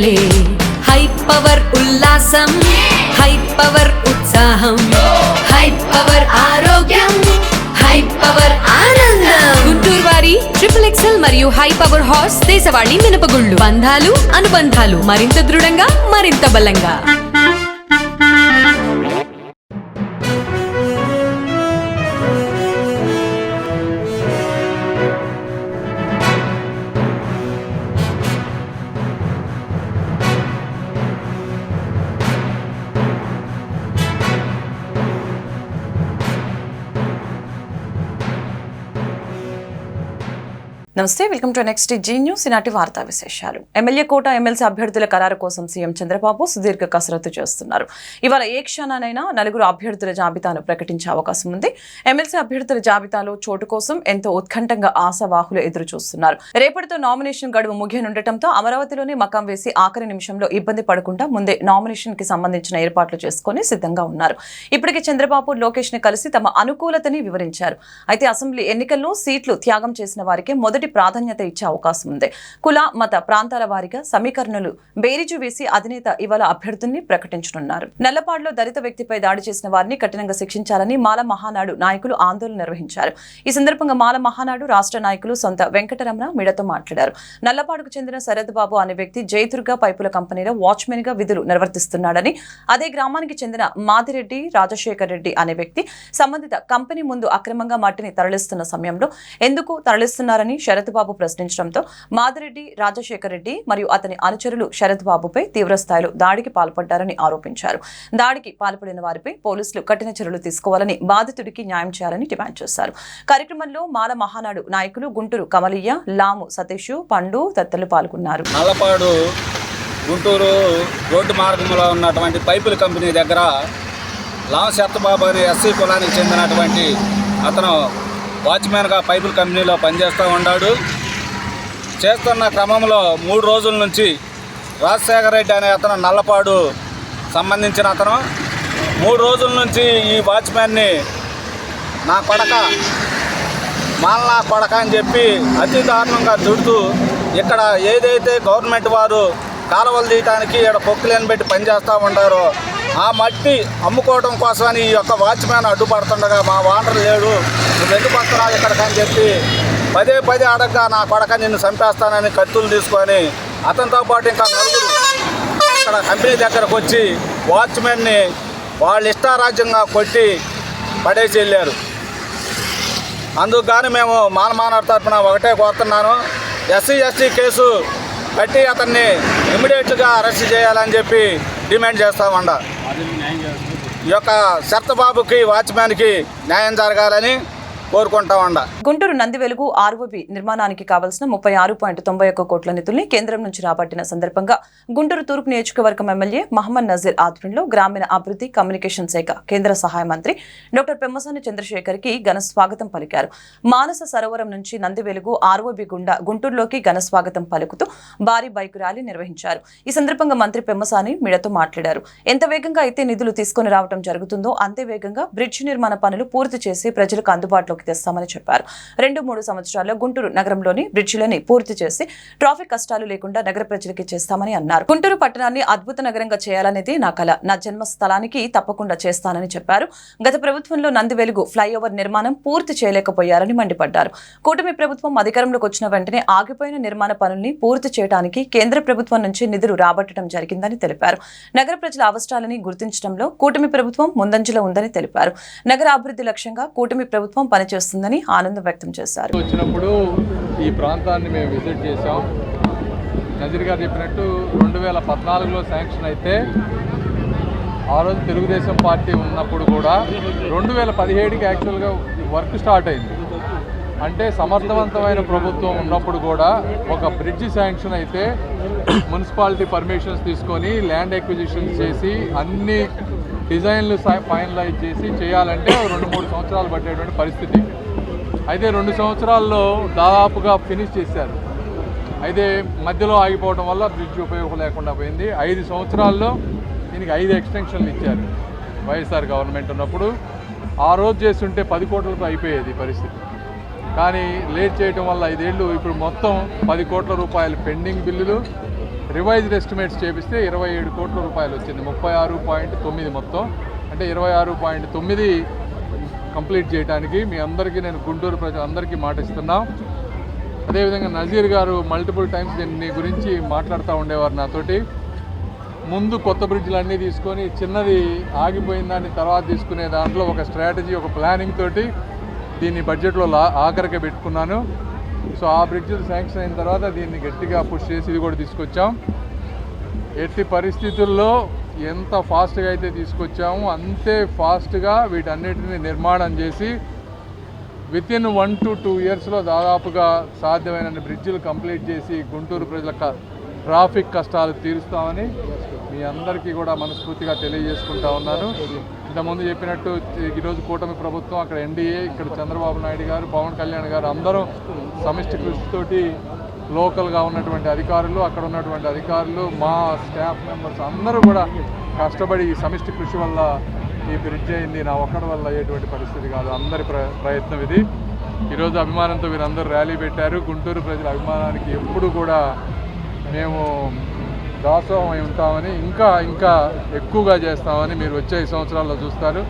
పండగలే high power ఉల్లాసం high power ఉత్సాహం high power ఆరోగ్యం హై పవర్ ఆనందం. గుంటూరు వారి XXL మరియు హై పవర్ హార్స్ దేశవాళీ మినపగుళ్ళు. బంధాలు అనుబంధాలు మరింత దృఢంగా మరింత బలంగా. నమస్తే, welcome to next Zee news. ఈనాటి వార్తా విశేషాలు. ఎమ్మెల్యే కోట ఎమ్మెల్సీ అభ్యర్థుల ఖరారు కోసం సీఎం చంద్రబాబు సుదీర్ఘ కసరత్తు చేస్తున్నారు. ఇవాళ ఏ క్షణానైనా 4 అభ్యర్థుల జాబితాను ప్రకటించే అవకాశం ఉంది. ఎమ్మెల్సీ అభ్యర్థుల జాబితాలో చోటు కోసం ఎంతో ఉత్కంఠంగా ఆశావాహులు ఎదురు చూస్తున్నారు. రేపటితో నామినేషన్ గడువు ముగియనుండటంతో అమరావతిలోని మకాం వేసి ఆఖరి నిమిషంలో ఇబ్బంది పడకుండా ముందే నామినేషన్ కి సంబంధించిన ఏర్పాట్లు చేసుకుని సిద్ధంగా ఉన్నారు. ఇప్పటికే చంద్రబాబు లోకేష్ ని కలిసి తమ అనుకూలతని వివరించారు. అయితే అసెంబ్లీ ఎన్నికల్లో సీట్లు త్యాగం చేసిన వారికి మొదటి ప్రాధాన్యత ఇచ్చే అవకాశం ఉంది. కుల మత ప్రాంతాల వారీగా సమీకరణలు బేరీజు వేసి అధినేత ఇవాళ అభ్యర్థుల్ని ప్రకటించనున్నారు. నల్లపాడులో దళిత వ్యక్తిపై దాడి చేసిన వారిని కఠినంగా శిక్షించాలని మాల మహానాడు నాయకులు ఆందోళన నిర్వహించారు. ఈ సందర్భంగా మాల మహానాడు రాష్ట్ర నాయకులు సొంత వెంకటరమణ మీడియాతో మాట్లాడారు. నల్లపాడుకు చెందిన శరత్ బాబు అనే వ్యక్తి జయదుర్గ పైపుల కంపెనీలో వాచ్మెన్ గా విధులు నిర్వర్తిస్తున్నాడని, అదే గ్రామానికి చెందిన మాదిరెడ్డి రాజశేఖర్ రెడ్డి అనే వ్యక్తి సంబంధిత కంపెనీ ముందు అక్రమంగా మట్టిని తరలిస్తున్న సమయంలో ఎందుకు తరలిస్తున్నారని శరత్ బాబు ప్రశ్నించడంతో మాదిరెడ్డి రాజశేఖర్ రెడ్డి మరియు అతని అనుచరులు శరత్ బాబుపై తీవ్ర స్థాయిలో దాడికి పాల్పడ్డారని ఆరోపించారు. దాడికి పాల్పడిన వారిపై పోలీసులు కఠిన చర్యలు తీసుకోవాలని, బాధితుడికి న్యాయం చేయాలని డిమాండ్ చేశారు. కార్యక్రమంలో మాల మహానాడు నాయకులు గుంటూరు కమలయ్య, లాము సతీష్, పండు తదితరులు పాల్గొన్నారు. నల్లపాడు గుంటూరు రోడ్డు మార్గంలో ఉన్నటువంటి పైపుల కంపెనీ దగ్గర లాము శరత్బాబు అనే ఎస్సీ కులానికి చెందినటువంటి అతను వాచ్మెన్గా పైపుల కంపెనీలో పనిచేస్తూ ఉన్నాడు. చేస్తున్న క్రమంలో 3 రోజుల నుంచి రాజశేఖర రెడ్డి అనే అతను నల్లపాడు సంబంధించిన అతను 3 రోజుల నుంచి ఈ వాచ్మెన్ని నా కొడక మాలనా కొడక అని చెప్పి అతి దారుణంగా దుడుతూ ఇక్కడ ఏదైతే గవర్నమెంట్ వారు కాలువలు తీయటానికి ఇక్కడ పొక్కులేని పెట్టి పనిచేస్తూ ఉంటారో ఆ మట్టి అమ్ముకోవడం కోసమని ఈ యొక్క వాచ్మెన్ అడ్డుపడుతుండగా మా వాటర్ లేడు, నువ్వు ఎందుకు వస్తున్నావు ఇక్కడికి అని చెప్పి పదే అడగ్గా నా కొడక నిన్ను చంపేస్తానని కత్తులు తీసుకొని అతనితో పాటు ఇంకా 4 ఇక్కడ కంపెనీ దగ్గరకు వచ్చి వాచ్మెన్ని వాళ్ళు ఇష్టారాజ్యంగా కొట్టి పడేసి వెళ్ళారు. అందుకు కానీ మేము మానమానవ తరఫున ఒకటే కోరుతున్నాను, SC/ST కేసు కట్టి అతన్ని ఇమ్మీడియట్గా అరెస్ట్ చేయాలని చెప్పి డిమాండ్ చేస్తామండ. ఈ యొక్క శరత్ బాబుకి వాచ్మెన్కి న్యాయం జరగాలని కోరుకుంటామండ. గుంటూరు నందివెలుగు ROB నిర్మాణానికి కావాల్సిన 36.91 కోట్ల నిధుల్ని కేంద్రం నుంచి రాబట్టిన సందర్భంగా గుంటూరు తూర్పు నియోజకవర్గం ఎమ్మెల్యే మహమ్మద్ నజీర్ ఆధ్వర్యంలో గ్రామీణ అభివృద్ధి కమ్యూనికేషన్ శాఖ కేంద్ర సహాయ మంత్రి డాక్టర్ పెమ్మసాని చంద్రశేఖర్ కి ఘన స్వాగతం పలికారు. మానస సరోవరం నుంచి నందివెలుగు ROB గుండా గుంటూరులోకి ఘన స్వాగతం పలుకుతూ భారీ బైక్ ర్యాలీ నిర్వహించారు. ఈ సందర్భంగా మంత్రి పెమ్మసాని మీడియాతో మాట్లాడారు. ఎంత వేగంగా అయితే నిధులు తీసుకుని రావడం జరుగుతుందో అంతే వేగంగా బ్రిడ్జ్ నిర్మాణ పనులు పూర్తి చేసి ప్రజలకు అందుబాటులో తెస్తామని చెప్పారు. 2-3 సంవత్సరాల్లో గుంటూరు నగరంలోని బ్రిడ్జిలని పూర్తి చేసి ట్రాఫిక్ కష్టాలు లేకుండా నగర ప్రజలకి చేస్తామని అన్నారు. గుంటూరు పట్టణాన్ని అద్భుత నగరంగా చేయాలనేది నా కల, నా జన్మస్థలానికి తప్పకుండా చేస్తానని చెప్పారు. గత ప్రభుత్వంలో నందివెలుగు ఫ్లైఓవర్ నిర్మాణం పూర్తి చేయలేకపోయారని మండిపడ్డారు. కూటమి ప్రభుత్వం అధికారంలోకి వచ్చిన వెంటనే ఆగిపోయిన నిర్మాణ పనుల్ని పూర్తి చేయడానికి కేంద్ర ప్రభుత్వం నుంచి నిధులు రాబట్టడం జరిగిందని తెలిపారు. నగర ప్రజల అవసరాలని గుర్తించడంలో కూటమి ప్రభుత్వం ముందంజలో ఉందని తెలిపారు. నగర అభివృద్ధి లక్ష్యంగా కూటమి ప్రభుత్వం పనిచేస్తుందని ఆనందం వ్యక్తం చేశారు. వచ్చినప్పుడు ఈ ప్రాంతాన్ని మేము విజిట్ చేసాం. నజీర్ గారు చెప్పినట్టు 2014లో శాంక్షన్ అయితే ఆ రోజు తెలుగుదేశం పార్టీ ఉన్నప్పుడు కూడా 2017కి యాక్చువల్గా వర్క్ స్టార్ట్ అయింది. అంటే సమర్థవంతమైన ప్రభుత్వం ఉన్నప్పుడు కూడా ఒక బ్రిడ్జ్ శాంక్షన్ అయితే మున్సిపాలిటీ పర్మిషన్స్ తీసుకొని ల్యాండ్ ఎక్విజిషన్ చేసి అన్ని డిజైన్లు ఫైనలైజ్ చేసి చేయాలంటే 2-3 సంవత్సరాలు పట్టేటువంటి పరిస్థితి. అయితే 2 సంవత్సరాల్లో దాదాపుగా ఫినిష్ చేశారు. అయితే మధ్యలో ఆగిపోవడం వల్ల బ్రిడ్జ్ ఉపయోగం లేకుండా పోయింది. 5 సంవత్సరాల్లో దీనికి 5 ఎక్స్టెన్షన్లు ఇచ్చారు వైఎస్ఆర్ గవర్నమెంట్ ఉన్నప్పుడు. ఆ రోజు చేస్తుంటే 10 కోట్లతో అయిపోయేది పరిస్థితి. కానీ లేట్ చేయడం వల్ల 5 ఏళ్ళు ఇప్పుడు మొత్తం 10 కోట్ల రూపాయలు పెండింగ్ బిల్లులు, రివైజ్డ్ ఎస్టిమేట్స్ చేపిస్తే 27 కోట్ల రూపాయలు వచ్చింది. 36.9 మొత్తం, అంటే 26.9 కంప్లీట్ చేయడానికి మీ అందరికీ నేను గుంటూరు ప్రజలందరికీ మాట ఇస్తున్నాం. అదేవిధంగా నజీర్ గారు మల్టిపుల్ టైమ్స్ దీన్ని గురించి మాట్లాడుతూ ఉండేవారు నాతోటి. ముందు కొత్త బ్రిడ్జ్లు అన్నీ తీసుకొని చిన్నది ఆగిపోయిన దాన్ని తర్వాత తీసుకునే దాంట్లో ఒక స్ట్రాటజీ, ఒక ప్లానింగ్ తోటి దీన్ని బడ్జెట్లో ఆఖరిగా పెట్టుకున్నాను. సో ఆ బ్రిడ్జ్లు శాంక్షన్ అయిన తర్వాత దీన్ని గట్టిగా పుష్ చేసి ఇది కూడా తీసుకొచ్చాం. ఎట్టి పరిస్థితుల్లో ఎంత ఫాస్ట్గా అయితే తీసుకొచ్చామో అంతే ఫాస్ట్గా వీటన్నిటిని నిర్మాణం చేసి వితిన్ 1 to 2 ఇయర్స్లో దాదాపుగా సాధ్యమైన బ్రిడ్జిలు కంప్లీట్ చేసి గుంటూరు ప్రజల ట్రాఫిక్ కష్టాలు తీరుస్తామని మీ అందరికీ కూడా మనస్ఫూర్తిగా తెలియజేసుకుంటా ఉన్నాను. ఇంతకుముందు చెప్పినట్టు ఈరోజు కూటమి ప్రభుత్వం, అక్కడ ఎన్డీఏ, ఇక్కడ చంద్రబాబు నాయుడు గారు, పవన్ కళ్యాణ్ గారు అందరం సమిష్టి కృషితోటి లోకల్గా ఉన్నటువంటి అధికారులు, అక్కడ ఉన్నటువంటి అధికారులు, మా స్టాఫ్ మెంబర్స్ అందరూ కూడా కష్టపడి ఈ సమిష్టి కృషి వల్ల ఈ బ్రిడ్జ్ అయింది. నా ఒక్కడి వల్ల అయ్యేటువంటి పరిస్థితి కాదు, అందరి ప్రయత్నం ఇది. ఈరోజు అభిమానంతో వీరందరూ ర్యాలీ పెట్టారు. గుంటూరు ప్రజల అభిమానానికి ఎప్పుడు కూడా మేము దాసోహం అయి ఉంటామని, ఇంకా ఎక్కువగా చేస్తామని మీరు వచ్చే 5 సంవత్సరాల్లో చూస్తారు.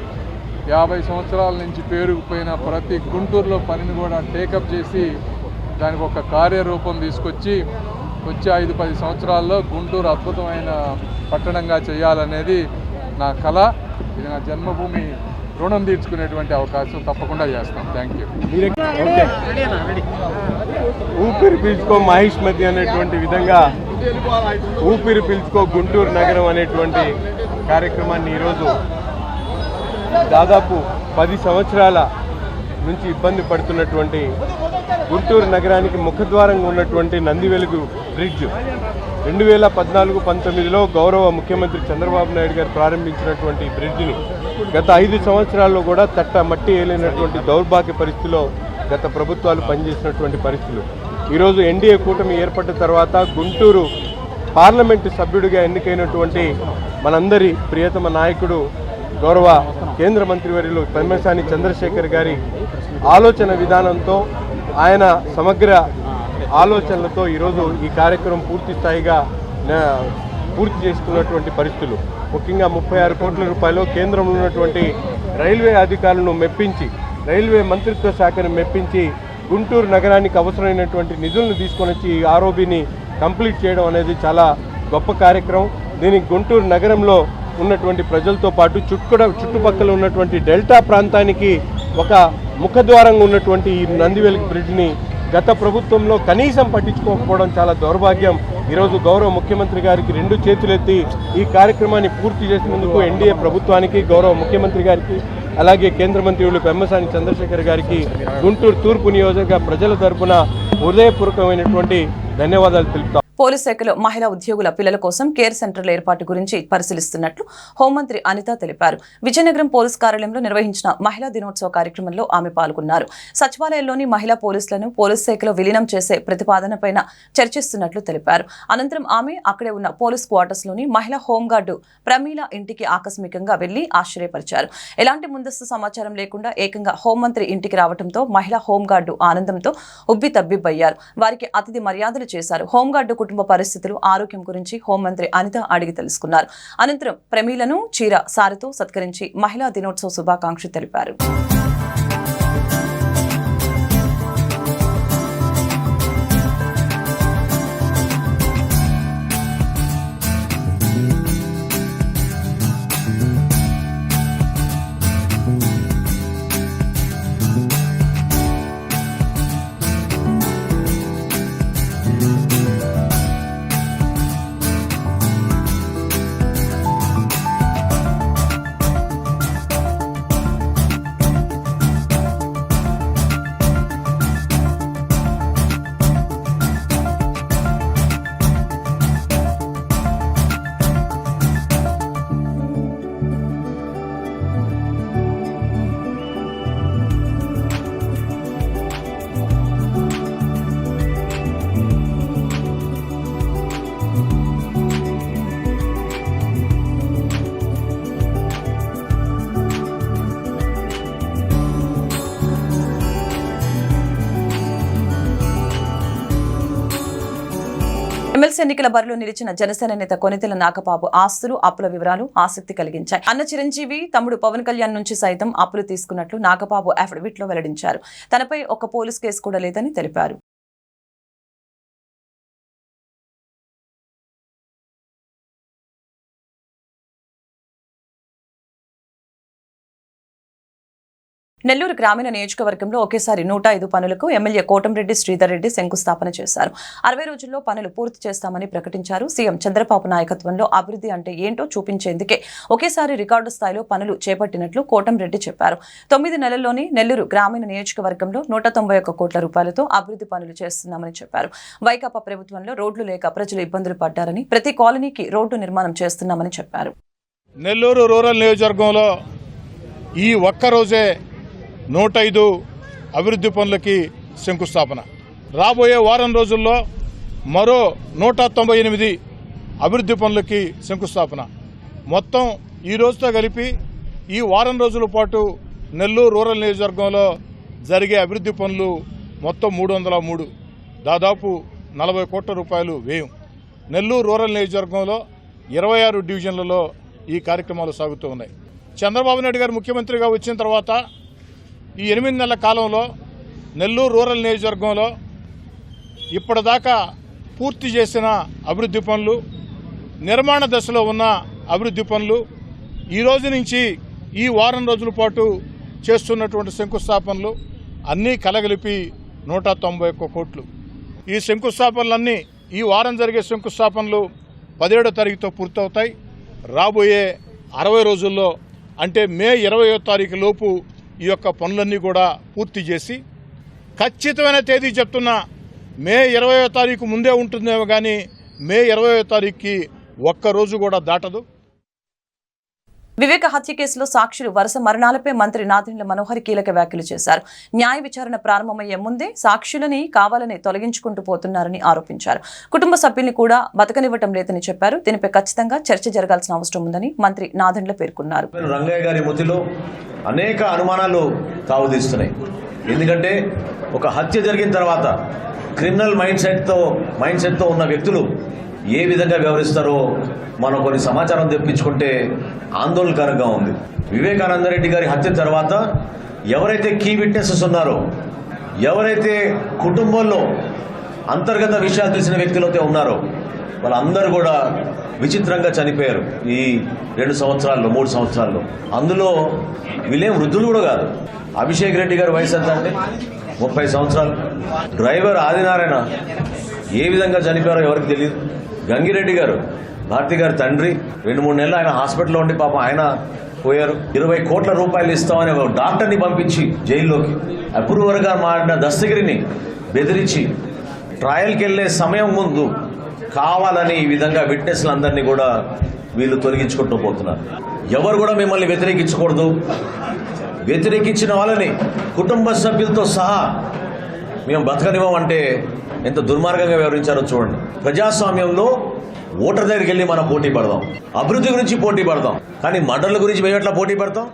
50 సంవత్సరాల నుంచి పేరుకుపోయిన ప్రతి గుంటూరులో పనిని కూడా టేకప్ చేసి దానికి ఒక కార్యరూపం తీసుకొచ్చి వచ్చే 5-10 సంవత్సరాల్లో గుంటూరు అద్భుతమైన పట్టణంగా చేయాలనేది నా కళ. ఇది నా జన్మభూమి రుణం తీర్చుకునేటువంటి అవకాశం తప్పకుండా చేస్తాం. Thank you. ఊపిరి పీల్చుకో మహిష్మతి అనేటువంటి విధంగా ఊపిరి పీల్చుకో గుంటూరు నగరం అనేటువంటి కార్యక్రమాన్ని ఈరోజు దాదాపు 10 సంవత్సరాల నుంచి ఇబ్బంది పడుతున్నటువంటి గుంటూరు నగరానికి ముఖద్వారంగా ఉన్నటువంటి నందివెలుగు బ్రిడ్జ్ 2014-19లో గౌరవ ముఖ్యమంత్రి చంద్రబాబు నాయుడు గారు ప్రారంభించినటువంటి బ్రిడ్జిని గత 5 సంవత్సరాల్లో కూడా మట్టి ఏలినటువంటి దౌర్భాగ్య పరిస్థితిలో గత ప్రభుత్వాలు పనిచేసినటువంటి పరిస్థితులు. ఈరోజు ఎన్డీఏ కూటమి ఏర్పడిన తర్వాత గుంటూరు పార్లమెంటు సభ్యుడిగా ఎన్నికైనటువంటి మనందరి ప్రియతమ నాయకుడు గౌరవ కేంద్ర మంత్రివర్యులు పెమ్మసాని చంద్రశేఖర్ గారి ఆలోచన విధానంతో, ఆయన సమగ్ర ఆలోచనలతో ఈరోజు ఈ కార్యక్రమం పూర్తి స్థాయిగా పూర్తి చేసుకున్నటువంటి పరిస్థితులు. ముఖ్యంగా 36 కోట్ల రూపాయలు కేంద్రంలో ఉన్నటువంటి రైల్వే అధికారులను మెప్పించి, రైల్వే మంత్రిత్వ శాఖను మెప్పించి గుంటూరు నగరానికి అవసరమైనటువంటి నిధులను తీసుకొని వచ్చి ఈ ఆర్ఓబీని కంప్లీట్ చేయడం అనేది చాలా గొప్ప కార్యక్రమం. దీనికి గుంటూరు నగరంలో ఉన్నటువంటి ప్రజలతో పాటు చుట్టుపక్కల ఉన్నటువంటి డెల్టా ప్రాంతానికి ఒక ముఖద్వారంగా ఉన్నటువంటి ఈ నందివెలుగు బ్రిడ్జ్ని గత ప్రభుత్వంలో కనీసం పట్టించుకోకపోవడం చాలా దౌర్భాగ్యం. ఈరోజు గౌరవ ముఖ్యమంత్రి గారికి 2 చేతులెత్తి ఈ కార్యక్రమాన్ని పూర్తి చేసినందుకు ఎన్డీఏ ప్రభుత్వానికి, గౌరవ ముఖ్యమంత్రి గారికి, అలాగే కేంద్ర మంత్రులు పెమ్మసాని చంద్రశేఖర్ గారికి గుంటూరు తూర్పు నియోజక ప్రజల తరపున హృదయపూర్వకమైనటువంటి ధన్యవాదాలు తెలుపుతాం. పోలీస్ శాఖలో మహిళా ఉద్యోగుల పిల్లల కోసం కేర్ సెంటర్ల ఏర్పాటు గురించి పరిశీలిస్తున్నట్లు హోంమంత్రి అనిత తెలిపారు. విజయనగరం పోలీస్ కార్యాలయంలో నిర్వహించిన మహిళా దినోత్సవ కార్యక్రమంలో ఆమె పాల్గొన్నారు. సచివాలయంలోని మహిళా పోలీసులను పోలీస్ శాఖలో విలీనం చేసే ప్రతిపాదనపై చర్చిస్తున్నట్లు తెలిపారు. అనంతరం ఆమె అక్కడే ఉన్న పోలీస్ క్వార్టర్స్ లోని మహిళా హోంగార్డు ప్రమీల ఇంటికి ఆకస్మికంగా వెళ్లి ఆశ్చర్యపరిచారు. ఎలాంటి ముందస్తు సమాచారం లేకుండా ఏకంగా హోంమంత్రి ఇంటికి రావడంతో మహిళా హోంగార్డు ఆనందంతో ఉబ్బి తబ్బిబ్బయ్యారు. వారికి అతిథి మర్యాదలు చేశారు. హోంగార్డు కుటుంబ పరిస్థితులు, ఆరోగ్యం గురించి హోంమంత్రి అనిత అడిగి తెలుసుకున్నారు. అనంతరం ప్రమీలను చీర సారెతో సత్కరించి మహిళా దినోత్సవ శుభాకాంక్షలు తెలిపారు. ఎమ్మెల్సీ ఎన్నికల బరిలో నిలిచిన జనసేన నేత కొనితెల నాగబాబు ఆస్తులు అప్పుల వివరాలు ఆసక్తి కలిగించాయి. అన్న చిరంజీవి తమ్ముడు పవన్ కళ్యాణ్ నుంచి సైతం అప్పులు తీసుకున్నట్లు నాగబాబు అఫిడవిట్ లో వెల్లడించారు. తనపై ఒక్క పోలీస్ కేసు కూడా లేదని తెలిపారు. నెల్లూరు గ్రామీణ నియోజకవర్గంలో ఒకేసారి 105 పనులకు ఎమ్మెల్యే కోటంరెడ్డి శ్రీధర్ రెడ్డి శంకుస్థాపన చేశారు. 60 రోజుల్లో పనులు పూర్తి చేస్తామని ప్రకటించారు. సీఎం చంద్రబాబు నాయకత్వంలో అభివృద్ధి అంటే ఏంటో చూపించేందుకే ఒకేసారి రికార్డు స్థాయిలో పనులు చేపట్టినట్లు కోటంరెడ్డి చెప్పారు. 9 నెలల్లోనే నెల్లూరు గ్రామీణ నియోజకవర్గంలో 191 కోట్ల రూపాయలతో అభివృద్ధి పనులు చేస్తున్నామని చెప్పారు. వైకాపా ప్రభుత్వంలో రోడ్లు లేక ప్రజలు ఇబ్బందులు పడ్డారని ప్రతి కాలనీకి రోడ్డు నిర్మాణం చేస్తున్నామని చెప్పారు. నెల్లూరు రూరల్ నియోజకవర్గంలో ఈ ఒక్కరోజే 105 అభివృద్ధి పనులకి శంకుస్థాపన. రాబోయే వారం రోజుల్లో మరో 198 అభివృద్ధి పనులకి శంకుస్థాపన. మొత్తం ఈ రోజుతో కలిపి ఈ వారం రోజుల పాటు నెల్లూరు రూరల్ నియోజకవర్గంలో జరిగే అభివృద్ధి పనులు మొత్తం 303, దాదాపు 40 కోట్ల రూపాయలు వ్యయం. నెల్లూరు రూరల్ నియోజకవర్గంలో 26 డివిజన్లలో ఈ కార్యక్రమాలు సాగుతూ ఉన్నాయి. చంద్రబాబు నాయుడు గారు ముఖ్యమంత్రిగా వచ్చిన తర్వాత ఈ 8 నెలల కాలంలో నెల్లూరు రూరల్ నియోజకవర్గంలో ఇప్పటిదాకా పూర్తి చేసిన అభివృద్ధి పనులు, నిర్మాణ దశలో ఉన్న అభివృద్ధి పనులు, ఈ రోజు నుంచి ఈ వారం రోజుల పాటు చేస్తున్నటువంటి శంకుస్థాపనలు అన్నీ కలగలిపి 191 కోట్లు. ఈ శంకుస్థాపనలన్నీ ఈ వారం జరిగే శంకుస్థాపనలు 17వ తారీఖుతో పూర్తవుతాయి. రాబోయే 60 రోజుల్లో అంటే మే 20వ తారీఖు లోపు ఈ యొక్క పనులన్నీ కూడా పూర్తి చేసి, ఖచ్చితమైన తేదీ చెప్తున్నా మే 20వ తారీఖు ముందే ఉంటుందేమో కానీ మే 20వ తారీఖుకి ఒక్కరోజు కూడా దాటదు. వివేక హత్య కేసులో సాక్షులు వరుస మరణాలపై మంత్రి నాదెండ్ల మనోహర్ కీలక వ్యాఖ్యలు చేశారు. న్యాయ విచారణ ప్రారంభమయ్యే ముందే సాక్షులని కావాలని తొలగించుకుంటూ పోతున్నారని ఆరోపించారు. కుటుంబ సభ్యుల్ని కూడా బతకనివ్వటం లేదని చెప్పారు. దీనిపై ఖచ్చితంగా చర్చ జరగాల్సిన అవసరం ఉందని మంత్రి నాదెండ్ల పేర్కొన్నారు. రంగయ్య గారి మృతిలో అనేక అనుమానాలు తావుదీస్తున్నాయి. ఎందుకంటే ఒక హత్య జరిగిన తర్వాత క్రిమినల్ మైండ్ సెట్తో ఉన్న వ్యక్తులు ఏ విధంగా వ్యవహరిస్తారో మనం కొన్ని సమాచారం తెప్పించుకుంటే ఆందోళనకరంగా ఉంది. వివేకానందరెడ్డి గారి హత్య తర్వాత ఎవరైతే కీ విట్నెసెస్ ఉన్నారో, ఎవరైతే కుటుంబంలో అంతర్గత విషయాలు తెలిసిన వ్యక్తులైతే ఉన్నారో వాళ్ళందరూ కూడా విచిత్రంగా చనిపోయారు ఈ 2 సంవత్సరాల్లో 3 సంవత్సరాల్లో. అందులో వీళ్ళేం వృద్ధులు కూడా కాదు. అభిషేక్ రెడ్డి గారి వయసు ఎంత అంటే 30 సంవత్సరాలు. డ్రైవర్ ఆదినారాయణ ఏ విధంగా చనిపోయారో ఎవరికి తెలియదు. గంగిరెడ్డి గారు, భారతి గారి తండ్రి, 2-3 నెలలు ఆయన హాస్పిటల్లో ఉండి పాపం ఆయన పోయారు. 20 కోట్ల రూపాయలు ఇస్తామని ఒక డాక్టర్ని పంపించి జైల్లోకి అప్రూవర్గా మారిన దస్తగిరిని బెదిరించి ట్రయల్కి వెళ్ళే సమయం ముందు కావాలని ఈ విధంగా విట్నెస్లందరినీ కూడా వీళ్ళు తొలగించుకుంటూ పోతున్నారు. ఎవరు కూడా మిమ్మల్ని వ్యతిరేకించకూడదు. వ్యతిరేకించిన వాళ్ళని కుటుంబ సభ్యులతో సహా మేము బతకనివ్వమంటే ఎంత దుర్మార్గంగా వ్యవహరించారో చూడండి. ప్రజాస్వామ్యంలో ఓటర్ దగ్గరికి వెళ్ళి మనం పోటీ పడదాం, అభివృద్ధి గురించి పోటీ పడదాం, కానీ మర్డర్ల గురించి మేము ఎట్లా పోటీ పడతాం?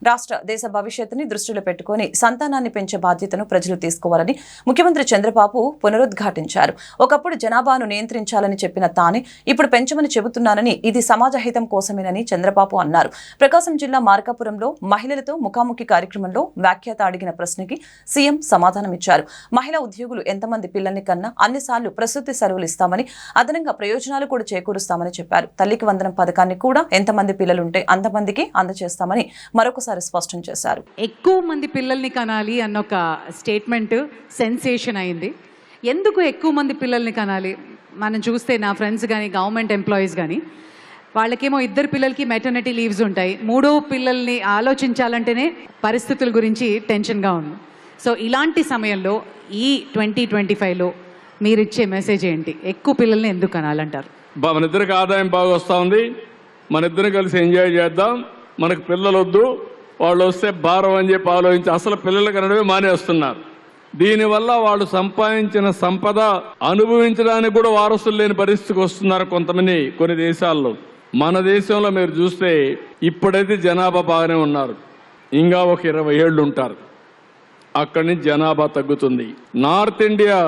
రాష్ట్ర దేశ భవిష్యత్తుని దృష్టిలో పెట్టుకుని సంతానాన్ని పెంచే బాధ్యతను ప్రజలు తీసుకోవాలని ముఖ్యమంత్రి చంద్రబాబు పునరుద్ఘాటించారు. ఒకప్పుడు జనాభాను నియంత్రించాలని చెప్పిన తానే ఇప్పుడు పెంచమని చెబుతున్నానని, ఇది సమాజ హితం కోసమేనని చంద్రబాబు అన్నారు. ప్రకాశం జిల్లా మార్కాపురంలో మహిళలతో ముఖాముఖి కార్యక్రమంలో వ్యాఖ్యాత అడిగిన ప్రశ్నకి సీఎం సమాధానమిచ్చారు. మహిళా ఉద్యోగులు ఎంతమంది పిల్లల్ని కన్నా అన్నిసార్లు ప్రసూతి సెలవులు ఇస్తామని, అదనంగా ప్రయోజనాలు కూడా చేకూరుస్తామని చెప్పారు. తల్లికి వందనం పథకాన్ని కూడా ఎంతమంది పిల్లలుంటే అంతమందికి అందజేస్తామని మరొకసారి స్పష్టం చేశారు. ఎక్కువ మంది పిల్లల్ని కనాలి అన్న ఒక స్టేట్మెంట్ సెన్సేషన్ అయింది. ఎందుకు ఎక్కువ మంది పిల్లల్ని కనాలి? మనం చూస్తే నా ఫ్రెండ్స్ కానీ గవర్నమెంట్ ఎంప్లాయీస్ కానీ వాళ్ళకేమో 2 పిల్లలకి మెటర్నిటీ లీవ్స్ ఉంటాయి. 3వ పిల్లల్ని ఆలోచించాలంటేనే పరిస్థితుల గురించి టెన్షన్గా ఉంది. సో ఇలాంటి సమయంలో ఈ 2025లో మీరు ఇచ్చే మెసేజ్ ఏంటి? ఎక్కువ పిల్లల్ని ఎందుకు కనాలంటారు? మన ఇద్దరికి ఆదాయం బాగా వస్తూ ఉంది, మన ఇద్దరు కలిసి ఎంజాయ్ చేద్దాం, మనకు పిల్లలు వద్దు, వాళ్ళు వస్తే భారం అని చెప్పి ఆలోచించి అసలు పిల్లలు కనడమే మానేస్తున్నారు. దీనివల్ల వాళ్ళు సంపాదించిన సంపద అనుభవించడానికి కూడా వారసులు లేని పరిస్థితికి వస్తున్నారు కొంతమంది కొన్ని దేశాల్లో. మన దేశంలో మీరు చూస్తే ఇప్పుడైతే జనాభా బాగానే ఉన్నారు, ఇంకా ఒక 20 ఏళ్ళు ఉంటారు, అక్కడి నుంచి జనాభా తగ్గుతుంది. నార్త్ ఇండియా,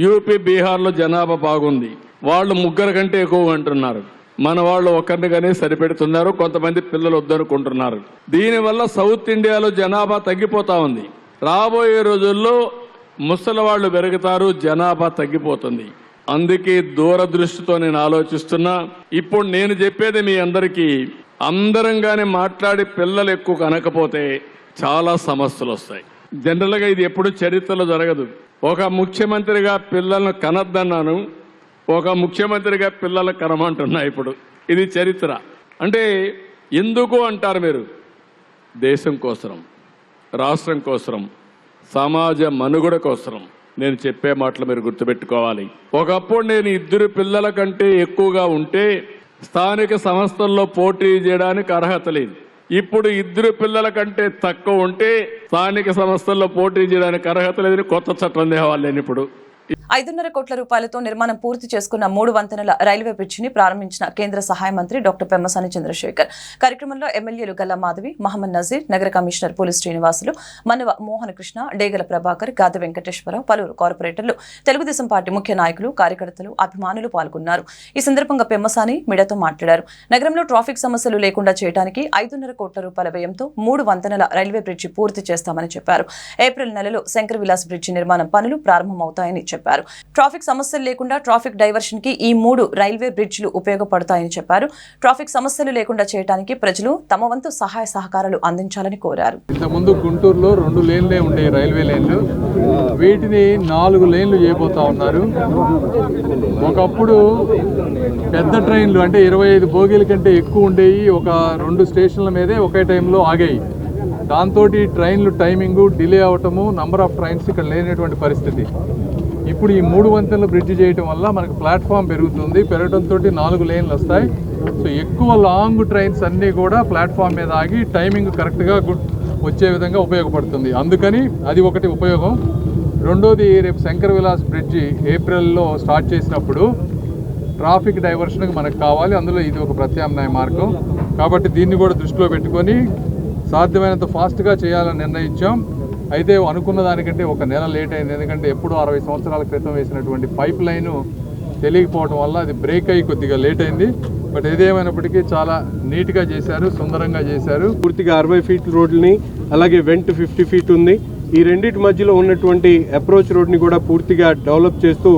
యూపీ, బీహార్లో జనాభా బాగుంది. వాళ్ళు 3 కంటే ఎక్కువ అంటున్నారు. మన వాళ్ళు ఒకరినిగానే సరిపెడుతున్నారు. కొంతమంది పిల్లలు వద్దనుకుంటున్నారు. దీనివల్ల సౌత్ ఇండియాలో జనాభా తగ్గిపోతా ఉంది. రాబోయే రోజుల్లో ముసలి వాళ్ళు పెరుగుతారు, జనాభా తగ్గిపోతుంది. అందుకే దూరదృష్టితో నేను ఆలోచిస్తున్నా. ఇప్పుడు నేను చెప్పేది మీ అందరికీ, అందరంగానే మాట్లాడి పిల్లలు ఎక్కువ కనకపోతే చాలా సమస్యలు వస్తాయి. జనరల్గా ఇది ఎప్పుడు చరిత్రలో జరగదు. ఒక ముఖ్యమంత్రిగా పిల్లలను కనద్దన్నాను, ఒక ముఖ్యమంత్రిగా పిల్లలు కనమంటున్నా. ఇప్పుడు ఇది చరిత్ర. అంటే ఎందుకు అంటారు మీరు? దేశం కోసం, రాష్ట్రం కోసం, సమాజ మనుగడ కోసం నేను చెప్పే మాటలు మీరు గుర్తుపెట్టుకోవాలి. ఒకప్పుడు నేను 2 పిల్లల కంటే ఎక్కువగా ఉంటే స్థానిక సంస్థల్లో పోటీ చేయడానికి అర్హత లేదు. ఇప్పుడు 2 పిల్లల కంటే తక్కువ ఉంటే స్థానిక సంస్థల్లో పోటీ చేయడానికి అర్హత లేదని కొత్త చట్టం తేవాలి. నేను ఇప్పుడు 5.5 కోట్ల రూపాయలతో నిర్మాణం పూర్తి చేసుకున్న 3 వంతెనల రైల్వే బ్రిడ్జిని ప్రారంభించిన కేంద్ర సహాయ మంత్రి డాక్టర్ పెమ్మసాని చంద్రశేఖర్. కార్యక్రమంలో ఎమ్మెల్యేలు గల్లా మాధవి, మహమ్మద్ నజీర్, నగర కమిషనర్ పోలీస్ శ్రీనివాసులు, మన్నవ మోహన కృష్ణ, డేగల ప్రభాకర్, గాది వెంకటేశ్వరరావు, పలువురు కార్పొరేటర్లు, తెలుగుదేశం పార్టీ ముఖ్య నాయకులు, కార్యకర్తలు, అభిమానులు పాల్గొన్నారు. ఈ సందర్భంగా పెమ్మసాని మీడియాతో మాట్లాడారు. నగరంలో ట్రాఫిక్ సమస్యలు లేకుండా చేయడానికి 5.5 కోట్ల రూపాయల వ్యయంతో 3 వంతెనల రైల్వే బ్రిడ్జి పూర్తి చేస్తామని చెప్పారు. ఏప్రిల్ నెలలో శంకర్ విలాస్ బ్రిడ్జి నిర్మాణం పనులు ప్రారంభమవుతాయని చెప్పారు. ట్రాఫిక్ సమస్యలు లేకుండా ట్రాఫిక్ డైవర్షన్ కి ఈ 3 రైల్వే బ్రిడ్జిలు ఉపయోగపడతాయని చెప్పారు. ట్రాఫిక్ సమస్యలు లేకుండా చేయడానికి ప్రజలు తమ వంతు సహాయ సహకారాలు అందించాలని కోరారు. ఇంతకుముందు గుంటూరులో 2 లేన్లే ఉండే రైల్వే లైన్లు, వీటిని 4 లేన్లు చేయబోతా ఉన్నారు. ఒకప్పుడు పెద్ద ట్రైన్లు అంటే 25 బోగీల కంటే ఎక్కువ ఉండేవి. ఒక 2 స్టేషన్ల మీదే ఒకే టైంలో ఆగాయి. దాంతో ట్రైన్లు టైమింగు డిలే అవటము, నంబర్ ఆఫ్ ట్రైన్స్ ఇక్కడ లేనటువంటి పరిస్థితి. ఇప్పుడు ఈ 3 వంతెనలు బ్రిడ్జ్ చేయడం వల్ల మనకు ప్లాట్ఫామ్ పెరుగుతుంది. పెరగడంతో 4 లేన్లు వస్తాయి. సో ఎక్కువ లాంగ్ ట్రైన్స్ అన్నీ కూడా ప్లాట్ఫామ్ మీద ఆగి టైమింగ్ కరెక్ట్గా వచ్చే విధంగా ఉపయోగపడుతుంది. అందుకని అది ఒకటి ఉపయోగం. రెండోది, రేపు శంకర్ విలాస్ బ్రిడ్జి ఏప్రిల్లో స్టార్ట్ చేసినప్పుడు ట్రాఫిక్ డైవర్షన్కి మనకు కావాలి. అందులో ఇది ఒక ప్రత్యామ్నాయ మార్గం. కాబట్టి దీన్ని కూడా దృష్టిలో పెట్టుకొని సాధ్యమైనంత ఫాస్ట్గా చేయాలని నిర్ణయించాం. అయితే అనుకున్న దానికంటే 1 నెల లేట్ అయింది. ఎందుకంటే ఎప్పుడు 60 సంవత్సరాల క్రితం వేసినటువంటి పైప్ లైను తెలియకపోవడం వల్ల అది బ్రేక్ అయ్యి కొద్దిగా లేట్ అయింది. బట్ ఏదేమైనప్పటికీ చాలా నీట్గా చేశారు, సుందరంగా చేశారు. పూర్తిగా 60 ఫీట్ల రోడ్లని, అలాగే వెంట్ 50 ఫీట్ ఉంది. ఈ రెండింటి మధ్యలో ఉన్నటువంటి అప్రోచ్ రోడ్ని కూడా పూర్తిగా డెవలప్ చేస్తూ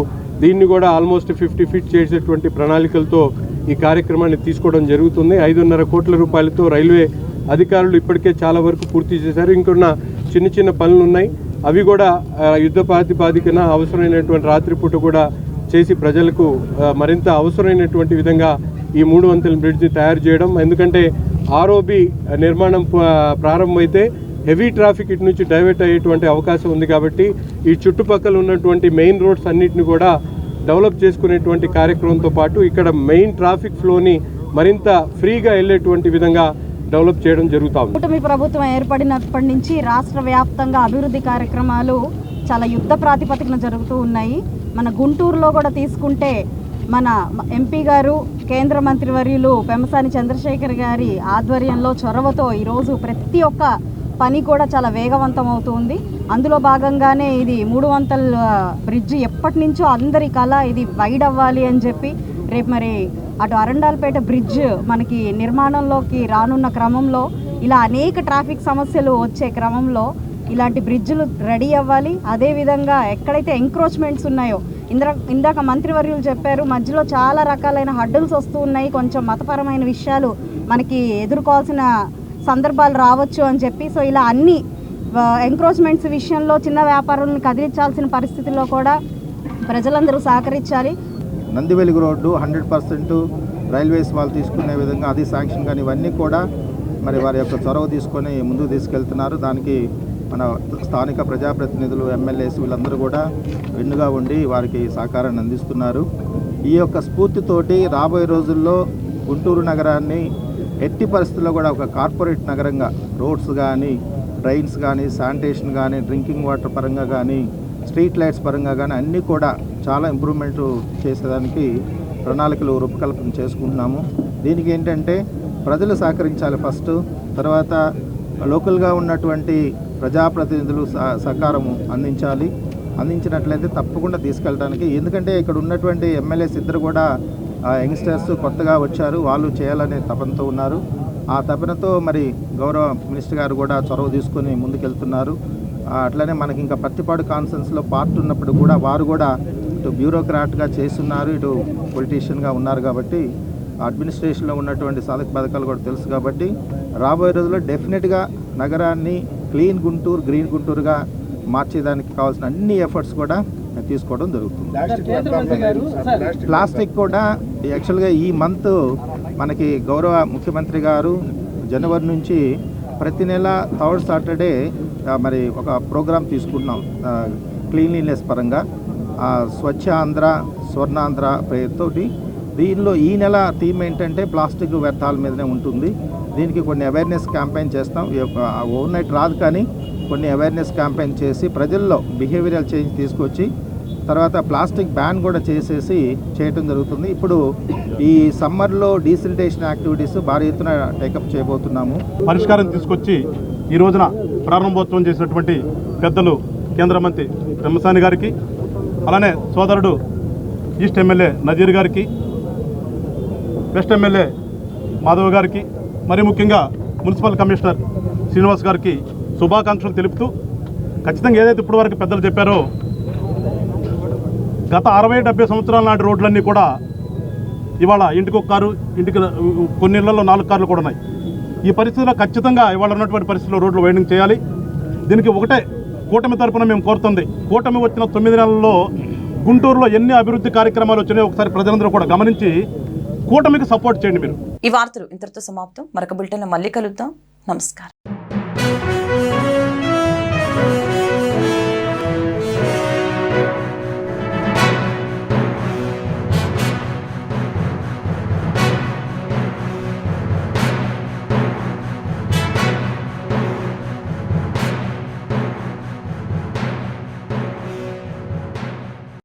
దీన్ని కూడా ఆల్మోస్ట్ 50 ఫీట్ చేసేటువంటి ప్రణాళికలతో ఈ కార్యక్రమాన్ని తీసుకోవడం జరుగుతుంది. 5.5 కోట్ల రూపాయలతో రైల్వే అధికారులు ఇప్పటికే చాలా వరకు పూర్తి చేశారు. ఇంకొన్న చిన్న చిన్న పనులు ఉన్నాయి. అవి కూడా యుద్ధ ప్రాతిపాదికన అవసరమైనటువంటి రాత్రిపూట కూడా చేసి ప్రజలకు మరింత అవసరమైనటువంటి విధంగా ఈ 3 వంతెనల బ్రిడ్జ్ని తయారు చేయడం. ఎందుకంటే ఆర్ఓబి నిర్మాణం ప్రారంభమైతే హెవీ ట్రాఫిక్ ఇటు నుంచి డైవర్ట్ అయ్యేటువంటి అవకాశం ఉంది. కాబట్టి ఈ చుట్టుపక్కల ఉన్నటువంటి మెయిన్ రోడ్స్ అన్నిటిని కూడా డెవలప్ చేసుకునేటువంటి కార్యక్రమంతో పాటు ఇక్కడ మెయిన్ ట్రాఫిక్ ఫ్లోని మరింత ఫ్రీగా వెళ్ళేటువంటి విధంగా డెవలప్ చేయడం జరుగుతుంది. కూటమి ప్రభుత్వం ఏర్పడినప్పటి నుంచి రాష్ట్ర వ్యాప్తంగా అభివృద్ధి కార్యక్రమాలు చాలా యుద్ధ ప్రాతిపదికన జరుగుతూ ఉన్నాయి. మన గుంటూరులో కూడా తీసుకుంటే మన ఎంపీ గారు, కేంద్ర మంత్రివర్యులు పెమ్మసాని చంద్రశేఖర్ గారి ఆధ్వర్యంలో చొరవతో ఈరోజు ప్రతి ఒక్క పని కూడా చాలా వేగవంతం అవుతుంది. అందులో భాగంగానే ఇది 3 వంతెనల బ్రిడ్జి ఎప్పటి నుంచో అందరి కళ, ఇది వైడ్ అవ్వాలి అని చెప్పి రేపు మరి అటు అరండాల్పేట బ్రిడ్జ్ మనకి నిర్మాణంలోకి రానున్న క్రమంలో ఇలా అనేక ట్రాఫిక్ సమస్యలు వచ్చే క్రమంలో ఇలాంటి బ్రిడ్జ్లు రెడీ అవ్వాలి. అదేవిధంగా ఎక్కడైతే ఎంక్రోచ్మెంట్స్ ఉన్నాయో ఇందాక మంత్రివర్యులు చెప్పారు, మధ్యలో చాలా రకాలైన హడ్డల్స్ వస్తూ ఉన్నాయి. కొంచెం మతపరమైన విషయాలు మనకి ఎదుర్కోవాల్సిన సందర్భాలు రావచ్చు అని చెప్పి, సో ఇలా అన్ని ఎంక్రోచ్మెంట్స్ విషయంలో చిన్న వ్యాపారులను కదిలించాల్సిన పరిస్థితుల్లో కూడా ప్రజలందరూ సహకరించాలి. నందివెలుగు రోడ్డు 100% రైల్వేస్ వాళ్ళు తీసుకునే విధంగా అది శాంక్షన్ కానీ ఇవన్నీ కూడా మరి వారి యొక్క చొరవ తీసుకొని ముందుకు తీసుకెళ్తున్నారు. దానికి మన స్థానిక ప్రజాప్రతినిధులు, ఎమ్మెల్యేస్ వీళ్ళందరూ కూడా వెన్నుగా ఉండి వారికి సహకారాన్ని అందిస్తున్నారు. ఈ యొక్క స్ఫూర్తితోటి రాబోయే రోజుల్లో గుంటూరు నగరాన్ని ఎట్టి పరిస్థితుల్లో కూడా ఒక కార్పొరేట్ నగరంగా రోడ్స్ కానీ, డ్రైన్స్ కానీ, శానిటేషన్ కానీ, డ్రింకింగ్ వాటర్ పరంగా కానీ, స్ట్రీట్ లైట్స్ పరంగా కానీ అన్నీ కూడా చాలా ఇంప్రూవ్మెంట్ చేసేదానికి ప్రణాళికలు రూపకల్పన చేసుకుంటున్నాము. దీనికి ఏంటంటే ప్రజలు సహకరించాలి ఫస్ట్, తర్వాత లోకల్గా ఉన్నటువంటి ప్రజాప్రతినిధులు సహకారము అందించాలి. అందించినట్లయితే తప్పకుండా తీసుకెళ్ళడానికి, ఎందుకంటే ఇక్కడ ఉన్నటువంటి ఎమ్మెల్యేస్ ఇద్దరు కూడా యంగ్స్టర్స్ కొత్తగా వచ్చారు, వాళ్ళు చేయాలనే తపనతో ఉన్నారు. ఆ తపనతో మరి గౌరవ మినిస్టర్ గారు కూడా చొరవ తీసుకొని ముందుకెళ్తున్నారు. అట్లనే మనకి ఇంకా పత్తిపాడు కాన్ఫరెన్స్లో పార్ట్ ఉన్నప్పుడు కూడా వారు కూడా ఇటు బ్యూరోక్రాట్గా చేస్తున్నారు, ఇటు పొలిటీషియన్గా ఉన్నారు. కాబట్టి అడ్మినిస్ట్రేషన్లో ఉన్నటువంటి సాధక పథకాలు కూడా తెలుసు. కాబట్టి రాబోయే రోజుల్లో డెఫినెట్గా నగరాన్ని క్లీన్ గుంటూరు, గ్రీన్ గుంటూరుగా మార్చేదానికి కావాల్సిన అన్ని ఎఫర్ట్స్ కూడా తీసుకోవడం జరుగుతుంది. ప్లాస్టిక్ కూడా యాక్చువల్గా ఈ మంత్ మనకి గౌరవ ముఖ్యమంత్రి గారు జనవరి నుంచి ప్రతి నెల థర్డ్ సాటర్డే మరి ఒక ప్రోగ్రాం తీసుకుంటున్నాం క్లీన్లీనెస్ పరంగా, స్వచ్ఛ ఆంధ్ర స్వర్ణాంధ్ర పేరుతోటి. దీనిలో ఈ నెల థీమ్ ఏంటంటే ప్లాస్టిక్ వ్యర్థాల మీదనే ఉంటుంది. దీనికి కొన్ని అవేర్నెస్ క్యాంపెయిన్ చేస్తాం. ఓవర్ నైట్ రాదు, కానీ కొన్ని అవేర్నెస్ క్యాంపెయిన్ చేసి ప్రజల్లో బిహేవియరల్ చేంజ్ తీసుకొచ్చి తర్వాత ప్లాస్టిక్ బ్యాన్ కూడా చేయటం జరుగుతుంది. ఇప్పుడు ఈ సమ్మర్లో డీసిల్టేషన్ యాక్టివిటీస్ భారీ ఎత్తున టేకప్ చేయబోతున్నాము. పరిష్కారం తీసుకొచ్చి ఈ రోజున ప్రారంభోత్సవం చేసినటువంటి పెద్దలు కేంద్ర మంత్రి బ్రహ్మసాని గారికి, అలానే సోదరుడు ఈస్ట్ ఎమ్మెల్యే నజీర్ గారికి, వెస్ట్ ఎమ్మెల్యే మాధవ్ గారికి, మరి ముఖ్యంగా మున్సిపల్ కమిషనర్ శ్రీనివాస్ గారికి శుభాకాంక్షలు తెలుపుతూ, ఖచ్చితంగా ఏదైతే ఇప్పటి వరకు పెద్దలు చెప్పారో గత 60-70 సంవత్సరాల నాటి రోడ్లన్నీ కూడా ఇవాళ ఇంటికి ఒక కారు, ఇంటికి కొన్ని ఇళ్లలో 4 కార్లు కూడా ఉన్నాయి. ఈ పరిస్థితుల్లో ఖచ్చితంగా ఇవాళ ఉన్నటువంటి పరిస్థితుల్లో రోడ్లు వైండింగ్ చేయాలి. దీనికి ఒకటే కూటమి తరఫున మేము కోరుతుంది, కూటమి వచ్చిన 9 నెలల్లో గుంటూరులో ఎన్ని అభివృద్ధి కార్యక్రమాలు వచ్చినాయో ఒకసారి ప్రజలందరూ కూడా గమనించి కూటమికి సపోర్ట్ చేయండి మీరు. ఈ వార్తలు ఇంతటితో సమాప్తం. మరొక బులెటిన్లో మళ్ళీ కలుద్దాం. నమస్కారం.